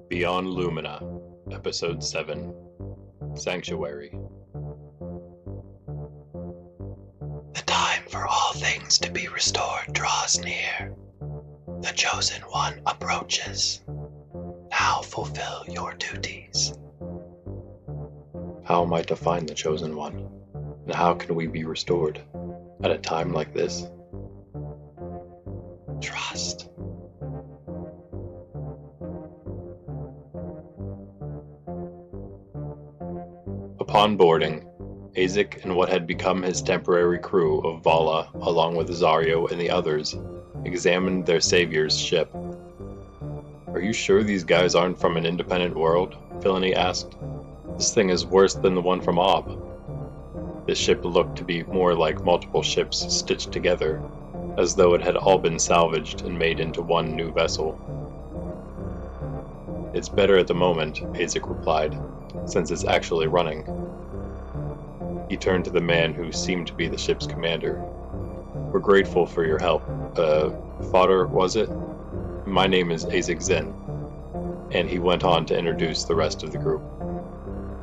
Beyond Lumina, Episode 7, Sanctuary. The time for all things to be restored draws near. The Chosen One approaches. Now fulfill your duties. How am I to find the Chosen One? And how can we be restored at a time like this? Trust. Upon boarding, Aezic and what had become his temporary crew of Vala, along with Zaryo and the others, examined their savior's ship. "Are you sure these guys aren't from an independent world?" Villainy asked. "This thing is worse than the one from Ob." This ship looked to be more like multiple ships stitched together, as though it had all been salvaged and made into one new vessel. "It's better at the moment," Aezic replied, "since it's actually running." He turned to the man who seemed to be the ship's commander. "We're grateful for your help. Fodder, was it? My name is Aezic Zin." And he went on to introduce the rest of the group.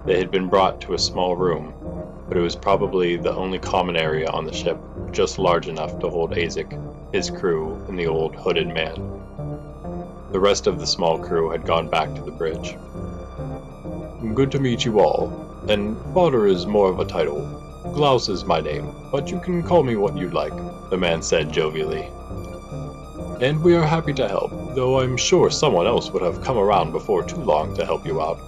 They had been brought to a small room, but it was probably the only common area on the ship, just large enough to hold Aezic, his crew, and the old hooded man. The rest of the small crew had gone back to the bridge. "Good to meet you all, and Fodder is more of a title. Glaus is my name, but you can call me what you like," the man said jovially. "And we are happy to help, though I'm sure someone else would have come around before too long to help you out.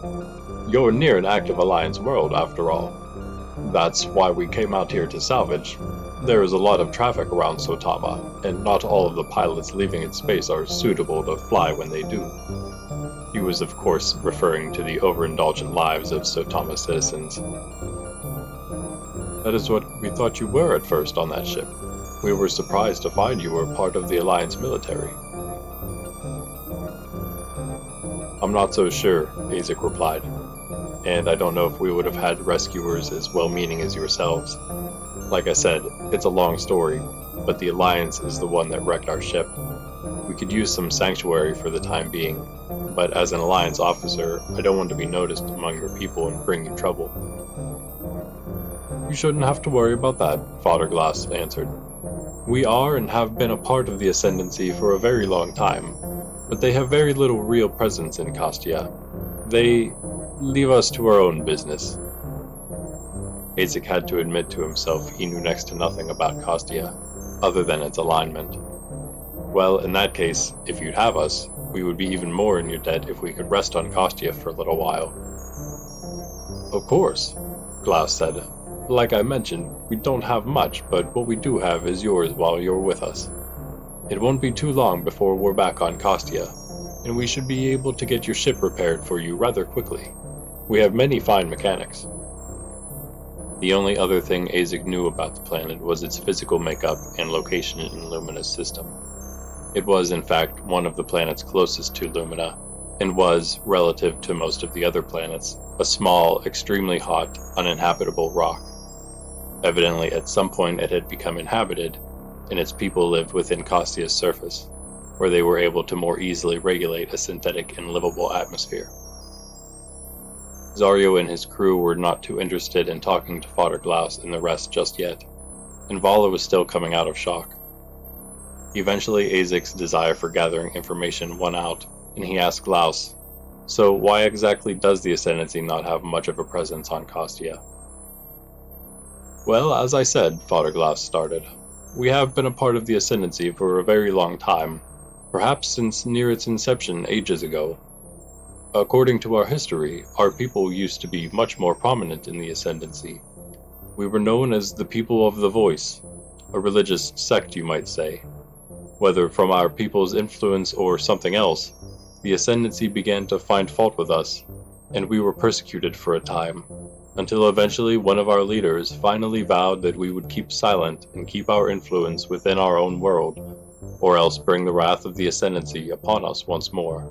You're near an active Alliance world, after all. That's why we came out here to salvage. There is a lot of traffic around Sotama, and not all of the pilots leaving its space are suitable to fly when they do." He was of course referring to the overindulgent lives of Sotama citizens. "That is what we thought you were at first on that ship. We were surprised to find you were part of the Alliance military." "I'm not so sure," Aezic replied. "And I don't know if we would have had rescuers as well-meaning as yourselves. Like I said, it's a long story, but the Alliance is the one that wrecked our ship. We could use some sanctuary for the time being, but as an Alliance officer, I don't want to be noticed among your people and bring you trouble." "You shouldn't have to worry about that," Fodder Glass answered. "We are and have been a part of the Ascendancy for a very long time, but they have very little real presence in Kastia. They leave us to our own business." Aezic had to admit to himself he knew next to nothing about Kastia, other than its alignment. "Well, in that case, if you'd have us, we would be even more in your debt if we could rest on Kastia for a little while." "Of course," Glass said. "Like I mentioned, we don't have much, but what we do have is yours while you're with us. It won't be too long before we're back on Kastia, and we should be able to get your ship repaired for you rather quickly. We have many fine mechanics." The only other thing Aezic knew about the planet was its physical makeup and location in Lumina's system. It was, in fact, one of the planets closest to Lumina, and was, relative to most of the other planets, a small, extremely hot, uninhabitable rock. Evidently, at some point it had become inhabited, and its people lived within Kastia's surface, where they were able to more easily regulate a synthetic and livable atmosphere. Zaryo and his crew were not too interested in talking to Fodder Glass and the rest just yet, and Vala was still coming out of shock. Eventually, Aezic's desire for gathering information won out, and he asked Glaus, "So why exactly does the Ascendancy not have much of a presence on Kastia?" "Well, as I said," Fodder Glass started, "we have been a part of the Ascendancy for a very long time, perhaps since near its inception ages ago. According to our history, our people used to be much more prominent in the Ascendancy. We were known as the People of the Voice, a religious sect you might say. Whether from our people's influence or something else, the Ascendancy began to find fault with us, and we were persecuted for a time, until eventually one of our leaders finally vowed that we would keep silent and keep our influence within our own world, or else bring the wrath of the Ascendancy upon us once more."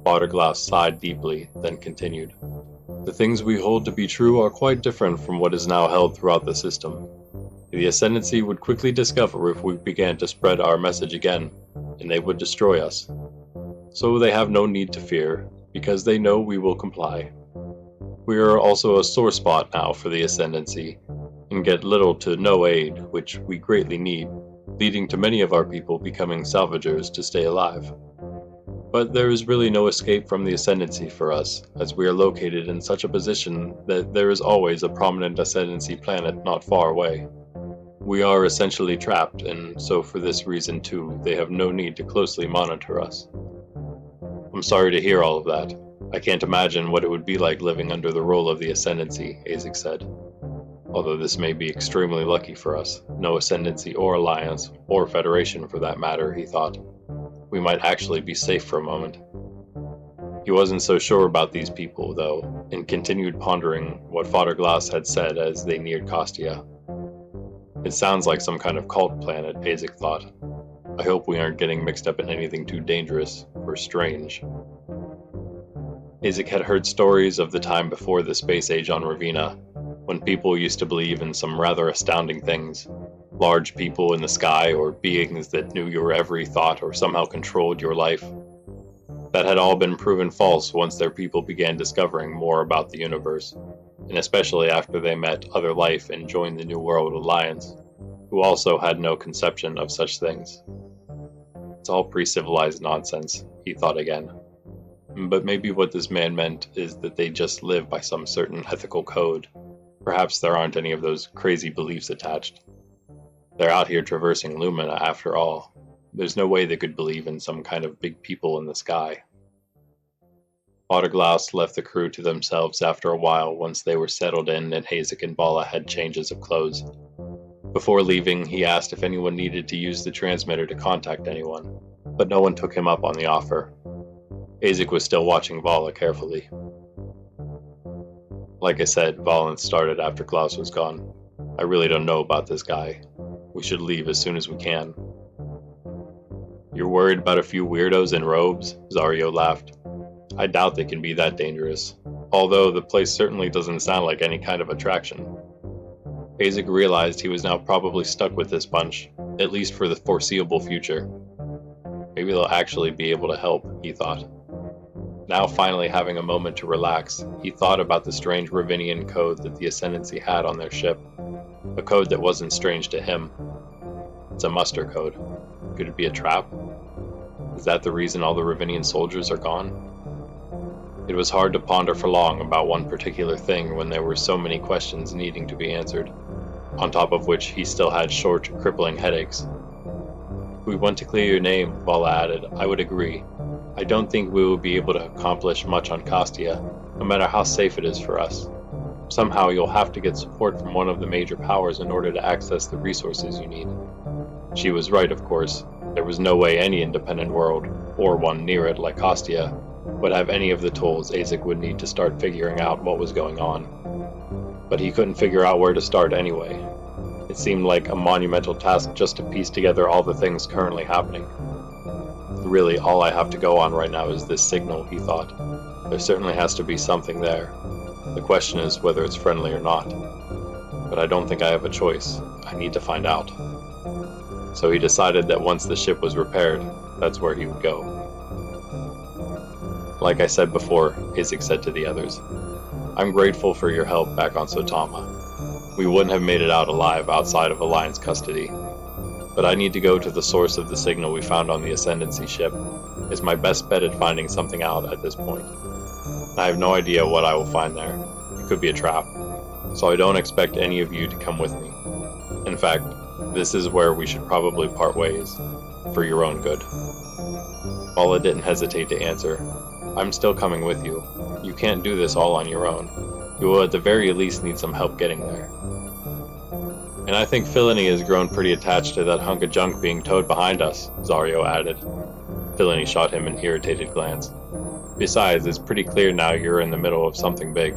Fodder Glass sighed deeply, then continued, "The things we hold to be true are quite different from what is now held throughout the system. The Ascendancy would quickly discover if we began to spread our message again, and they would destroy us. So they have no need to fear, because they know we will comply. We are also a sore spot now for the Ascendancy, and get little to no aid, which we greatly need, leading to many of our people becoming salvagers to stay alive. But there is really no escape from the Ascendancy for us, as we are located in such a position that there is always a prominent Ascendancy planet not far away. We are essentially trapped, and so for this reason too, they have no need to closely monitor us. I'm sorry to hear all of that. I can't imagine what it would be like living under the rule of the Ascendancy, Aezic said. Although this may be extremely lucky for us, no Ascendancy or Alliance, or Federation for that matter, he thought. We might actually be safe for a moment. He wasn't so sure about these people, though, and continued pondering what Fodder Glass had said as they neared Kostia. It sounds like some kind of cult planet, Aezic thought. I hope we aren't getting mixed up in anything too dangerous or strange. Aezic had heard stories of the time before the space age on Ravina, when people used to believe in some rather astounding things. Large people in the sky, or beings that knew your every thought or somehow controlled your life. That had all been proven false once their people began discovering more about the universe, and especially after they met other life and joined the New World Alliance, who also had no conception of such things. It's all pre-civilized nonsense, he thought again. But maybe what this man meant is that they just live by some certain ethical code. Perhaps there aren't any of those crazy beliefs attached. They're out here traversing Lumina after all. There's no way they could believe in some kind of big people in the sky. Fodder Glass left the crew to themselves after a while once they were settled in and Aezic and Bala had changes of clothes. Before leaving, he asked if anyone needed to use the transmitter to contact anyone, but no one took him up on the offer. Aezic was still watching Vala carefully. Like I said, violence started after Klaus was gone. I really don't know about this guy. We should leave as soon as we can. You're worried about a few weirdos in robes? Zaryo laughed. I doubt they can be that dangerous, although the place certainly doesn't sound like any kind of attraction. Aezic realized he was now probably stuck with this bunch, at least for the foreseeable future. Maybe they'll actually be able to help, he thought. Now finally having a moment to relax, he thought about the strange Ravinian code that the Ascendancy had on their ship. A code that wasn't strange to him. It's a muster code. Could it be a trap? Is that the reason all the Ravinian soldiers are gone? It was hard to ponder for long about one particular thing when there were so many questions needing to be answered, on top of which he still had short, crippling headaches. If we want to clear your name, Vala added, I would agree. I don't think we will be able to accomplish much on Kostia, no matter how safe it is for us. Somehow you'll have to get support from one of the major powers in order to access the resources you need. She was right, of course. There was no way any independent world, or one near it like Kostia, would have any of the tools Aezic would need to start figuring out what was going on. But he couldn't figure out where to start anyway. It seemed like a monumental task just to piece together all the things currently happening. Really, all I have to go on right now is this signal, he thought. There certainly has to be something there. The question is whether it's friendly or not. But I don't think I have a choice. I need to find out. So he decided that once the ship was repaired, that's where he would go. Like I said before, Aezic said to the others, I'm grateful for your help back on Sotama. We wouldn't have made it out alive outside of Alliance custody. But I need to go to the source of the signal we found on the Ascendancy ship. It's my best bet at finding something out at this point. I have no idea what I will find there. It could be a trap. So I don't expect any of you to come with me. In fact, this is where we should probably part ways, for your own good. Vala didn't hesitate to answer. I'm still coming with you. You can't do this all on your own. You will at the very least need some help getting there. And I think Filini has grown pretty attached to that hunk of junk being towed behind us, Zaryo added. Filini shot him an irritated glance. Besides, it's pretty clear now you're in the middle of something big,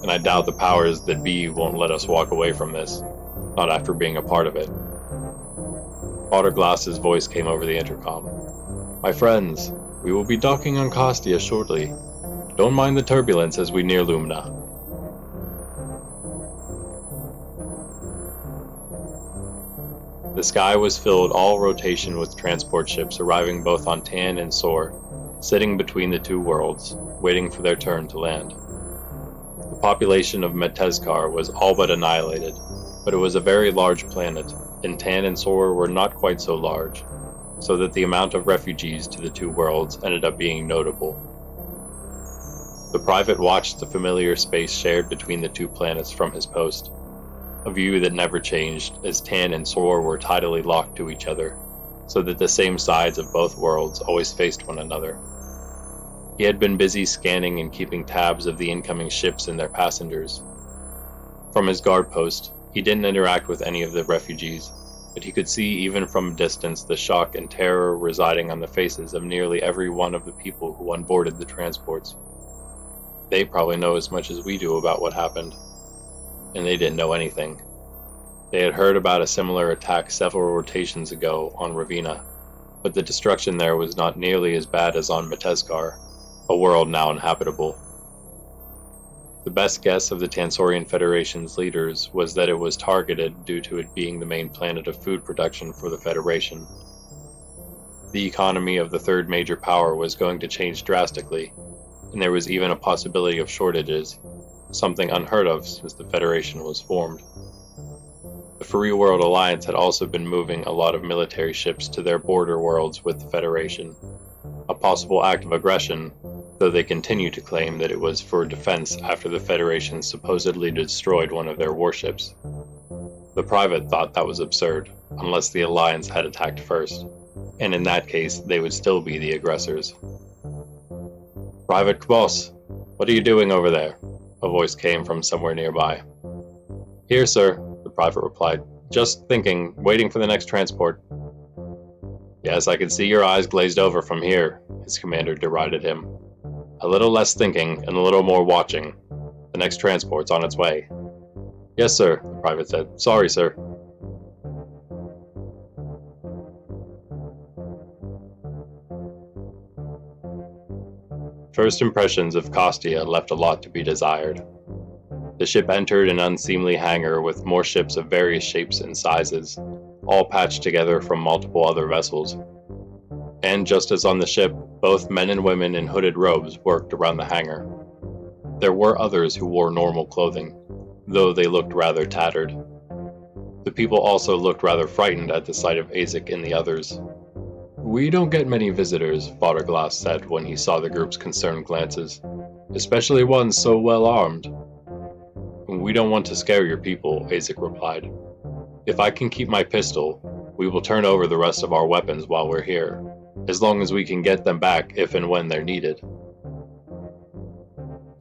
and I doubt the powers that be won't let us walk away from this, not after being a part of it. Fodder Glass's voice came over the intercom. My friends, we will be docking on Kostia shortly. Don't mind the turbulence as we near Lumina. The sky was filled all rotation with transport ships arriving both on Tan and Sor, sitting between the two worlds, waiting for their turn to land. The population of Metezkar was all but annihilated, but it was a very large planet, and Tan and Sor were not quite so large, so that the amount of refugees to the two worlds ended up being notable. The private watched the familiar space shared between the two planets from his post, a view that never changed as Tan and Sor were tidally locked to each other, so that the same sides of both worlds always faced one another. He had been busy scanning and keeping tabs of the incoming ships and their passengers. From his guard post, he didn't interact with any of the refugees, but he could see even from a distance the shock and terror residing on the faces of nearly every one of the people who onboarded the transports. They probably know as much as we do about what happened. And they didn't know anything. They had heard about a similar attack several rotations ago on Ravina, but the destruction there was not nearly as bad as on Metezkar, a world now inhabitable. The best guess of the Tansorian Federation's leaders was that it was targeted due to it being the main planet of food production for the Federation. The economy of the third major power was going to change drastically, and there was even a possibility of shortages, something unheard of since the Federation was formed. The Free World Alliance had also been moving a lot of military ships to their border worlds with the Federation, a possible act of aggression, though they continue to claim that it was for defense after the Federation supposedly destroyed one of their warships. The Private thought that was absurd, unless the Alliance had attacked first, and in that case they would still be the aggressors. "Private Khmos, what are you doing over there?" A voice came from somewhere nearby. "Here, sir," the private replied. "Just thinking, waiting for the next transport." "Yes, I can see your eyes glazed over from here," his commander derided him. "A little less thinking and a little more watching. The next transport's on its way." "Yes, sir," the private said. "Sorry, sir." First impressions of Kostia left a lot to be desired. The ship entered an unseemly hangar with more ships of various shapes and sizes, all patched together from multiple other vessels. And just as on the ship, both men and women in hooded robes worked around the hangar. There were others who wore normal clothing, though they looked rather tattered. The people also looked rather frightened at the sight of Aezic and the others. "We don't get many visitors," Fodder Glass said when he saw the group's concerned glances, "especially ones so well armed." "We don't want to scare your people," Aezic replied. "If I can keep my pistol, we will turn over the rest of our weapons while we're here, as long as we can get them back if and when they're needed."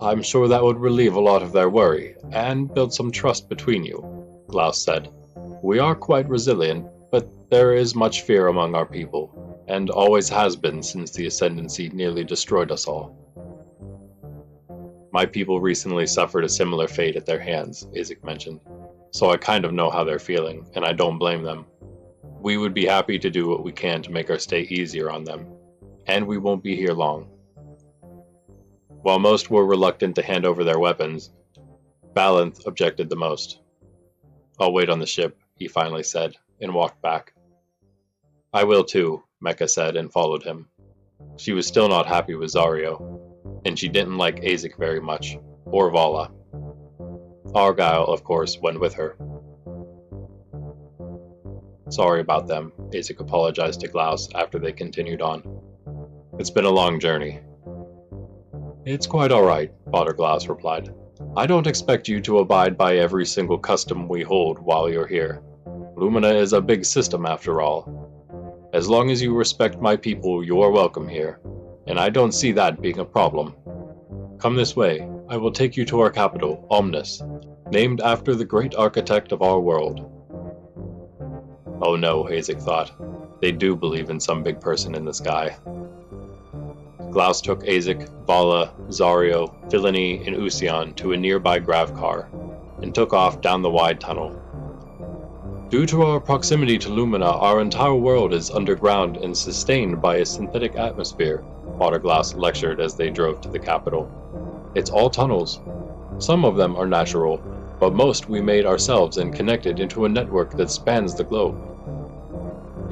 "I'm sure that would relieve a lot of their worry, and build some trust between you," Glass said. "We are quite resilient, but there is much fear among our people, and always has been since the Ascendancy nearly destroyed us all." "My people recently suffered a similar fate at their hands," Aezic mentioned, "so I kind of know how they're feeling, and I don't blame them. We would be happy to do what we can to make our stay easier on them, and we won't be here long." While most were reluctant to hand over their weapons, Balanth objected the most. "I'll wait on the ship," he finally said, and walked back. "I will too," Mecca said and followed him. She was still not happy with Zario, and she didn't like Aezic very much, or Vala. Argyle, of course, went with her. "Sorry about them," Aezic apologized to Glaus after they continued on. "It's been a long journey." "It's quite all right," Fodder Glass replied. "I don't expect you to abide by every single custom we hold while you're here. Lumina is a big system after all. As long as you respect my people, you are welcome here, and I don't see that being a problem. Come this way, I will take you to our capital, Omnis, named after the great architect of our world." Oh no, Aezic thought. They do believe in some big person in the sky. Glaus took Aezic, Vala, Zario, Filini, and Usion to a nearby grav car, and took off down the wide tunnel. "Due to our proximity to Lumina, our entire world is underground and sustained by a synthetic atmosphere," Fodder Glass lectured as they drove to the capital. "It's all tunnels. Some of them are natural, but most we made ourselves and connected into a network that spans the globe.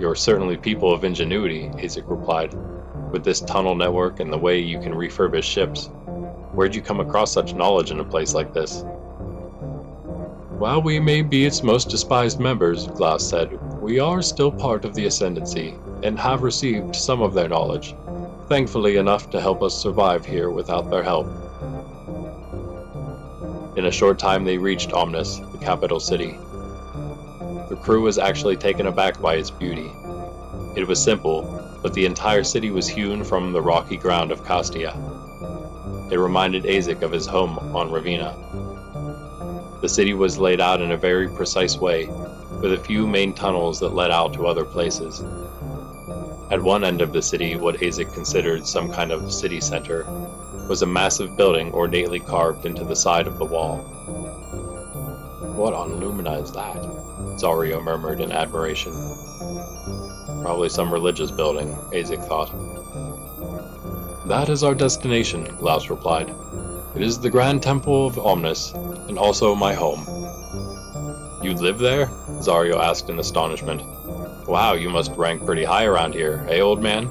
You're certainly people of ingenuity, Aezic replied. With this tunnel network and the way you can refurbish ships, where'd you come across such knowledge in a place like this? While we may be its most despised members, Glass said, we are still part of the Ascendancy, and have received some of their knowledge, thankfully enough to help us survive here without their help. In a short time they reached Omnis, the capital city. The crew was actually taken aback by its beauty. It was simple, but the entire city was hewn from the rocky ground of Castia. It reminded Aezic of his home on Ravina. The city was laid out in a very precise way, with a few main tunnels that led out to other places. At one end of the city, what Aezic considered some kind of city center, was a massive building ornately carved into the side of the wall. What on Lumina is that? Zario murmured in admiration. Probably some religious building, Aezic thought. That is our destination, Glaus replied. It is the Grand Temple of Omnis, and also my home. You live there? Zario asked in astonishment. Wow, you must rank pretty high around here, eh, old man?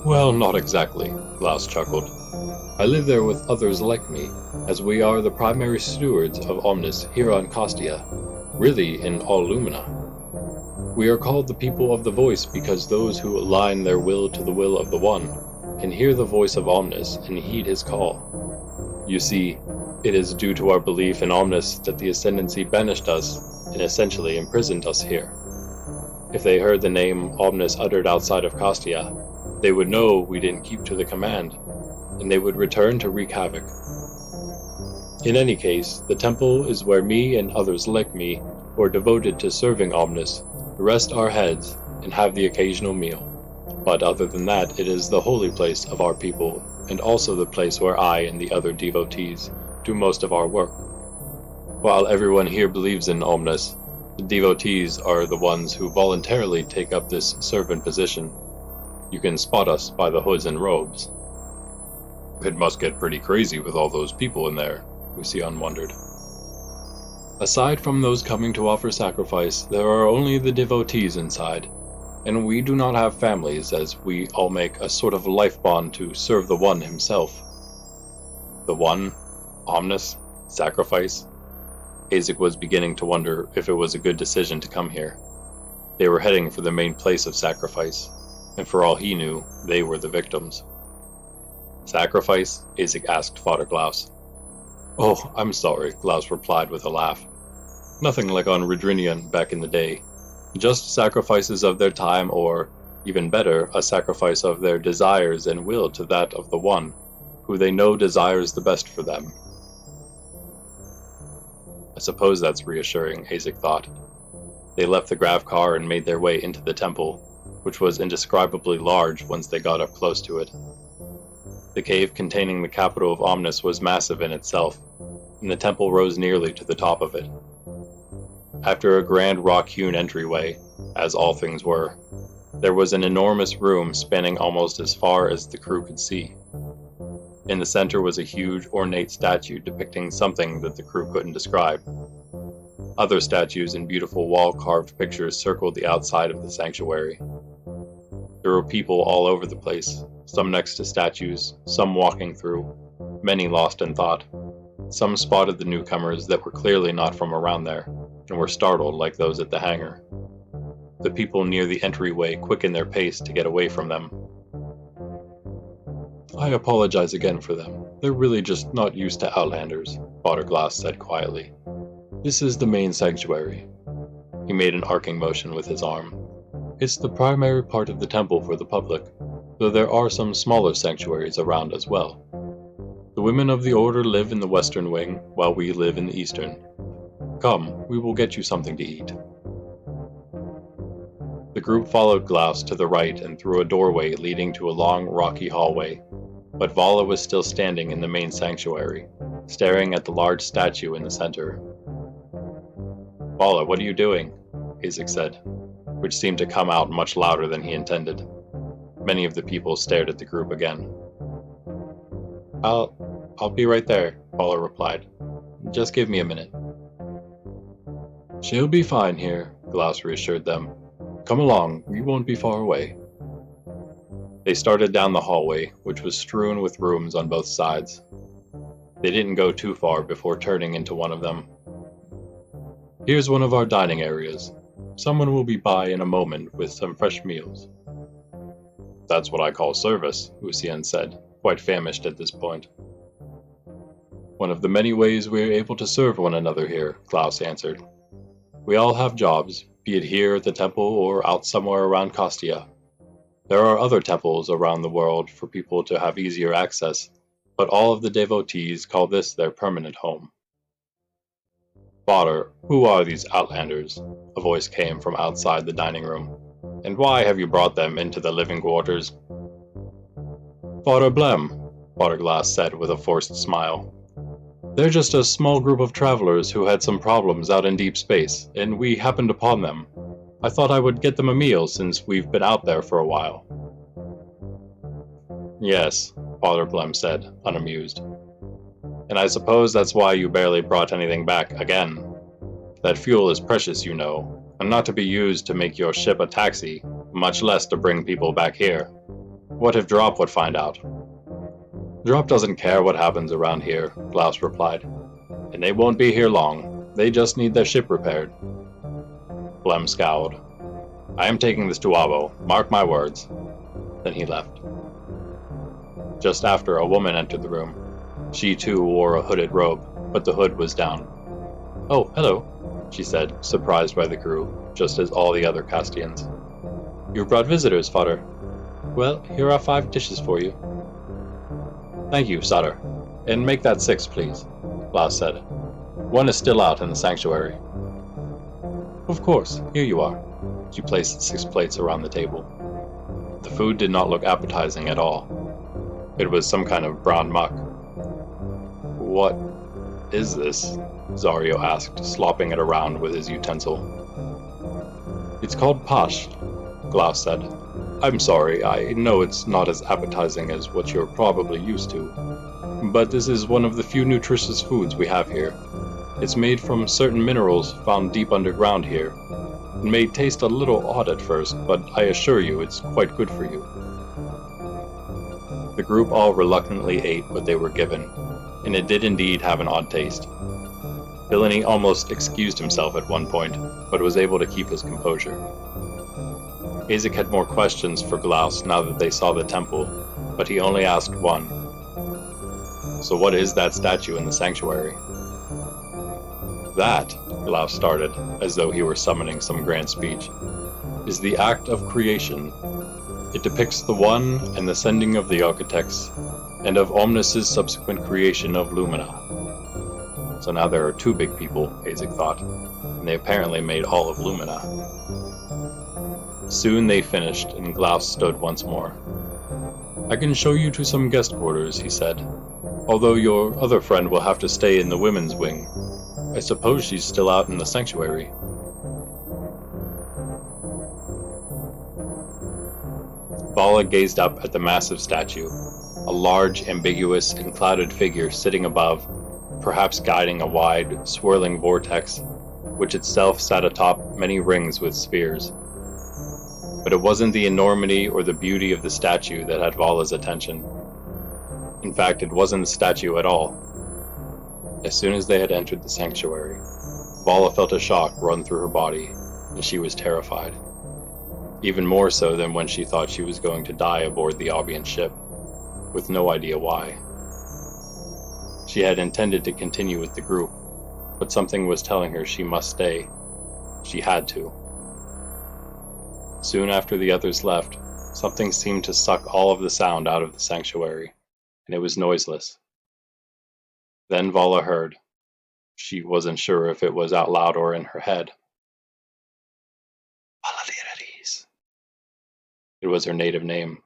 Well, not exactly, Glaus chuckled. I live there with others like me, as we are the primary stewards of Omnis here on Castia, really in all Lumina. We are called the people of the voice because those who align their will to the will of the One can hear the voice of Omnis and heed his call. You see, it is due to our belief in Omnis that the Ascendancy banished us and essentially imprisoned us here. If they heard the name Omnis uttered outside of Castia, they would know we didn't keep to the command, and they would return to wreak havoc. In any case, the temple is where me and others like me, who are devoted to serving Omnis, rest our heads and have the occasional meal. But other than that, it is the holy place of our people, and also the place where I and the other devotees do most of our work. While everyone here believes in Omnis, the devotees are the ones who voluntarily take up this servant position. You can spot us by the hoods and robes. It must get pretty crazy with all those people in there, Lucian wondered. Aside from those coming to offer sacrifice, there are only the devotees inside, and we do not have families as we all make a sort of life bond to serve the One himself. The One? Omnis? Sacrifice? Aezic was beginning to wonder if it was a good decision to come here. They were heading for the main place of sacrifice, and for all he knew, they were the victims. Sacrifice? Aezic asked Fodder Glass. Oh, I'm sorry, Glaus replied with a laugh. Nothing like on Redrinian back in the day. Just sacrifices of their time or, even better, a sacrifice of their desires and will to that of the One, who they know desires the best for them. I suppose that's reassuring, Aezic thought. They left the grav car and made their way into the temple, which was indescribably large once they got up close to it. The cave containing the capital of Omnis was massive in itself, and the temple rose nearly to the top of it. After a grand rock-hewn entryway, as all things were, there was an enormous room spanning almost as far as the crew could see. In the center was a huge, ornate statue depicting something that the crew couldn't describe. Other statues and beautiful wall-carved pictures circled the outside of the sanctuary. There were people all over the place, some next to statues, some walking through, many lost in thought. Some spotted the newcomers that were clearly not from around there, and were startled like those at the hangar. The people near the entryway quickened their pace to get away from them. I apologize again for them. They're really just not used to Outlanders, Fodder Glass said quietly. This is the main sanctuary. He made an arcing motion with his arm. It's the primary part of the temple for the public, though there are some smaller sanctuaries around as well. The women of the Order live in the western wing, while we live in the eastern. Come, we will get you something to eat. The group followed Glaus to the right and through a doorway leading to a long, rocky hallway, but Vala was still standing in the main sanctuary, staring at the large statue in the center. Vala, what are you doing? Aezic said, which seemed to come out much louder than he intended. Many of the people stared at the group again. I'll be right there, Vala replied. Just give me a minute. She'll be fine here, Glaus reassured them. Come along, we won't be far away. They started down the hallway, which was strewn with rooms on both sides. They didn't go too far before turning into one of them. Here's one of our dining areas. Someone will be by in a moment with some fresh meals. That's what I call service, Usian said, quite famished at this point. One of the many ways we're able to serve one another here, Klaus answered. We all have jobs, be it here at the temple or out somewhere around Kostia. There are other temples around the world for people to have easier access, but all of the devotees call this their permanent home. Fodder, who are these outlanders? A voice came from outside the dining room. And why have you brought them into the living quarters? Fodder Blem, Fodder Glass said with a forced smile. They're just a small group of travelers who had some problems out in deep space, and we happened upon them. I thought I would get them a meal since we've been out there for a while. Yes, Father Blem said, unamused. And I suppose that's why you barely brought anything back again. That fuel is precious, you know, and not to be used to make your ship a taxi, much less to bring people back here. What if Drop would find out? Drop doesn't care what happens around here, Klaus replied. And they won't be here long. They just need their ship repaired. Blem scowled. I am taking this to Abo, mark my words. Then he left. Just after, a woman entered the room. She too wore a hooded robe, but the hood was down. Oh, hello, she said, surprised by the crew, just as all the other Castians. You brought visitors, Fodder. Well, here are 5 dishes for you. Thank you, Sutter. And make that 6, please, Klaus said. One is still out in the sanctuary. Of course, here you are. She placed 6 plates around the table. The food did not look appetizing at all. It was some kind of brown muck. What is this? Zario asked, slopping it around with his utensil. It's called pash, Klaus said. I'm sorry, I know it's not as appetizing as what you're probably used to, but this is one of the few nutritious foods we have here. It's made from certain minerals found deep underground here. It may taste a little odd at first, but I assure you it's quite good for you. The group all reluctantly ate what they were given, and it did indeed have an odd taste. Villainy almost excused himself at one point, but was able to keep his composure. Aezic had more questions for Glaus now that they saw the temple, but he only asked one. So what is that statue in the sanctuary? That, Glaus started, as though he were summoning some grand speech, is the act of creation. It depicts the one and the sending of the architects, and of Omnis's subsequent creation of Lumina. So now there are 2 big people, Aezic thought, and they apparently made all of Lumina. Soon they finished, and Glaus stood once more. I can show you to some guest quarters, he said, although your other friend will have to stay in the women's wing. I suppose she's still out in the sanctuary. Vala gazed up at the massive statue, a large, ambiguous, and clouded figure sitting above, perhaps guiding a wide, swirling vortex, which itself sat atop many rings with spheres. But it wasn't the enormity or the beauty of the statue that had Vala's attention. In fact, it wasn't the statue at all. As soon as they had entered the sanctuary, Vala felt a shock run through her body, and she was terrified. Even more so than when she thought she was going to die aboard the Albion ship, with no idea why. She had intended to continue with the group, but something was telling her she must stay. She had to. Soon after the others left, something seemed to suck all of the sound out of the sanctuary, and it was noiseless. Then Vala heard. She wasn't sure if it was out loud or in her head. It was her native name,